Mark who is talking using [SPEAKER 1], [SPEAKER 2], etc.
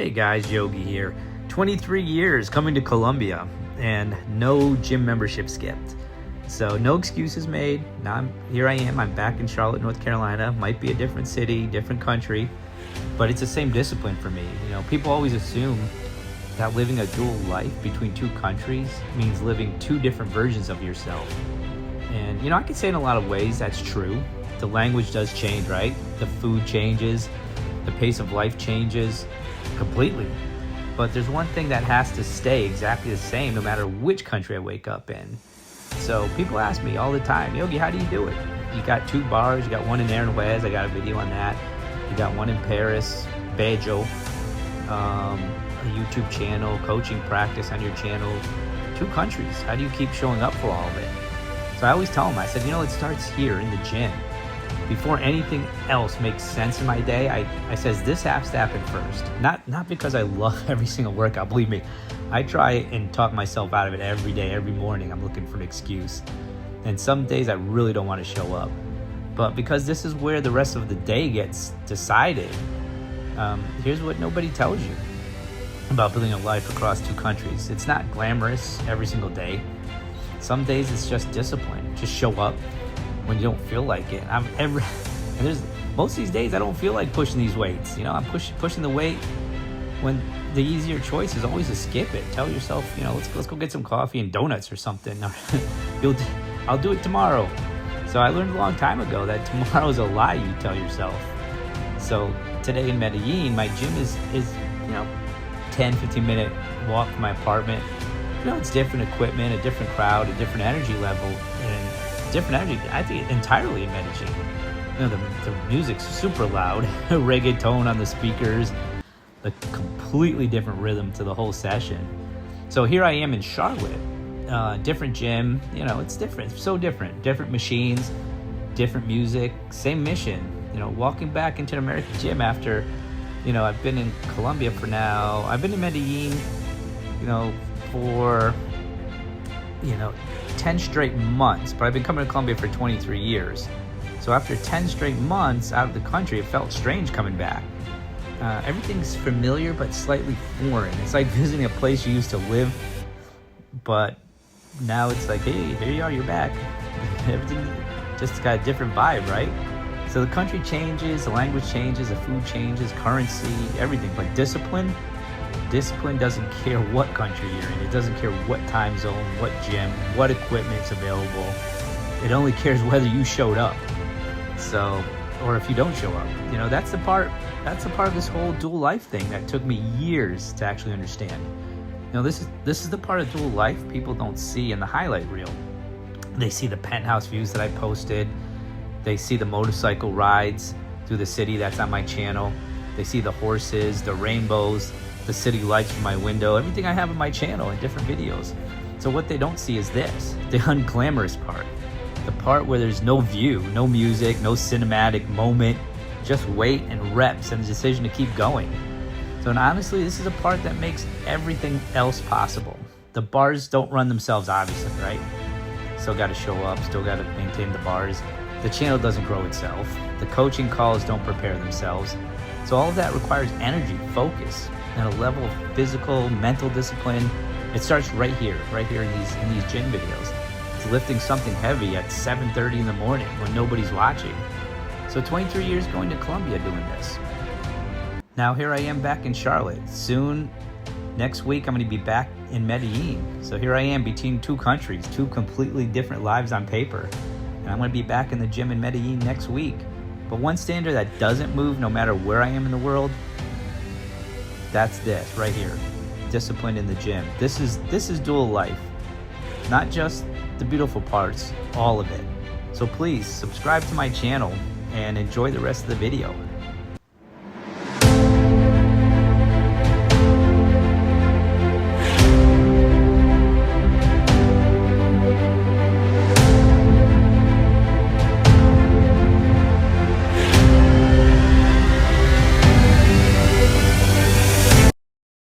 [SPEAKER 1] Hey guys, Yogi here. 23 years coming to Colombia and no gym membership skipped. So no excuses made. Now here I am. I'm back in Charlotte, North Carolina. Might be a different city, different country, but it's the same discipline for me. You know, people always assume that living a dual life between two countries means living two different versions of yourself. And you know, I could say in a lot of ways that's true. The language does change, right? The food changes, the pace of life changes completely. But there's one thing that has to stay exactly the same no matter which country I wake up in. So people ask me all the time, Yogi, how do you do it? You got two bars, you got one in Aranjuez, I got a video on that. You got one in Paris, Bejo, a YouTube channel, coaching practice on your channel. Two countries, how do you keep showing up for all of it? So I always tell them, I said, you know, it starts here in the gym. Before anything else makes sense in my day, I says this has to happen first. Not because I love every single workout, believe me. I try and talk myself out of it every day, every morning. I'm looking for an excuse. And some days I really don't want to show up. But because this is where the rest of the day gets decided, here's what nobody tells you about building a life across two countries. It's not glamorous every single day. Some days it's just discipline. Just show up when you don't feel like it. Most of these days I don't feel like pushing these weights. You know, I'm pushing the weight when the easier choice is always to skip it. Tell yourself, you know, let's go get some coffee and donuts or something. I'll do it tomorrow. So I learned a long time ago that tomorrow's a lie you tell yourself. So today in Medellin, my gym is you know, 10-15 minute walk from my apartment. You know, it's different equipment, a different crowd, a different energy level, and different energy, I think, entirely in Medellin. You know, the music's super loud, reggaeton on the speakers, a completely different rhythm to the whole session. So here I am in Charlotte, different gym, you know, it's different, it's so different. Different machines, different music, same mission. You know, walking back into an American gym after, you know, I've been in Colombia for now, I've been in Medellin, you know, for, you know, 10 straight months, but I've been coming to Colombia for 23 years. So after 10 straight months out of the country, it felt strange coming back. Everything's familiar, but slightly foreign. It's like visiting a place you used to live, but now it's like, hey, here you are, you're back. Everything just got a different vibe, right? So the country changes, the language changes, the food changes, currency, everything, but discipline doesn't care what country you're in. It doesn't care what time zone, what gym, what equipment's available. It only cares whether you showed up. So, or if you don't show up. You know, that's the part of this whole dual life thing that took me years to actually understand. You know, this is the part of dual life people don't see in the highlight reel. They see the penthouse views that I posted. They see the motorcycle rides through the city that's on my channel. They see the horses, the rainbows, the city lights from my window, everything I have on my channel in different videos. So what they don't see is this, the unglamorous part. The part where there's no view, no music, no cinematic moment, just weight and reps and a decision to keep going. So, and honestly, this is a part that makes everything else possible. The bars don't run themselves, obviously, right? Still got to show up, still got to maintain the bars. The channel doesn't grow itself. The coaching calls don't prepare themselves. So all of that requires energy, focus, and a level of physical, mental discipline. It starts right here in these gym videos. It's lifting something heavy at 7:30 in the morning when nobody's watching. So 23 years going to Colombia doing this. Now here I am back in Charlotte. Soon, next week, I'm going to be back in Medellin. So here I am between two countries, two completely different lives on paper. And I'm going to be back in the gym in Medellin next week. But one standard that doesn't move no matter where I am in the world, that's this right here. Discipline in the gym. This is dual life. Not just the beautiful parts, all of it. So please subscribe to my channel and enjoy the rest of the video.